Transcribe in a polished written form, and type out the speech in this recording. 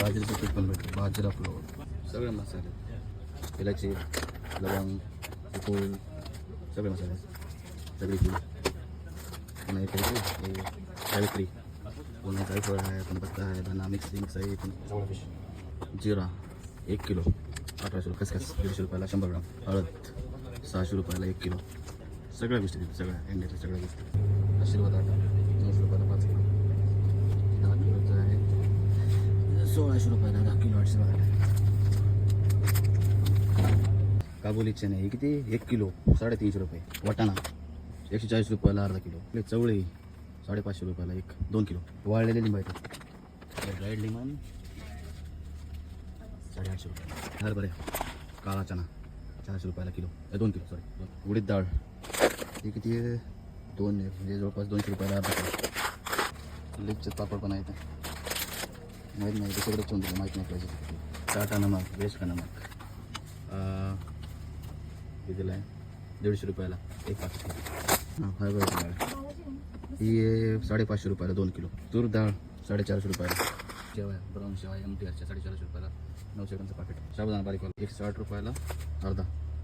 बाजरीचं पीठ पण भेटतं, बाजरा फ्लोअर, सगळे मसाले, इलायची, लवंग, फूल, सगळे मसाले, सगळी फूल, पुन्हा एक सावित्री, पुन्हा जायफळ आहे, पण पत्ता आहे, धना मिक्स आहे, पण जिरा 1 किलो 1800 रुपये, खसखस 150 रुपयाला 100 ग्राम, हळद 600 रुपयाला 1 किलो, सगळ्या गोष्टी तिथे, सगळ्या इंडियाच्या सगळ्या गोष्टी. आशीर्वाद आटा 900 रुपयाला 5 किलो, 10 किलोचं आहे 1600 रुपयाला 10 किलो आशीर्वाद आटा. काबुली चणे हे किती 1 किलो 350 रुपये, वाटाणा 140 रुपयाला अर्धा किलो, चवळी 550 रुपयाला 2 किलो, वाळलेले लिंब आहेत, ड्राईड लिमन 850 रुपये, हरभरे काळा चणा 400 रुपयाला किलो, 2 किलो सॉरी, उडीद डाळ हे किती आहे 2 म्हणजे जवळपास 200 रुपयाला अर्धा किलो. लिपचे पापड पण आहेत, माहीत नाही दुसरीकडे ठेवून दिलं, माहीत नाही पाहिजे. टाटा नमक, वेस्ट का नमक दिलेलं आहे 150 रुपयाला 1 पाकिट. हां हरभरा डाळ ही 550 रुपयाला 2 किलो, तूर डाळ 450 रुपयाला, शेवया ब्राऊन शेवया MTRच्या 450 रुपयाला 9 सेकंदचं पाकिट, साबुदाणा बारीक 160 रुपयाला अर्धा.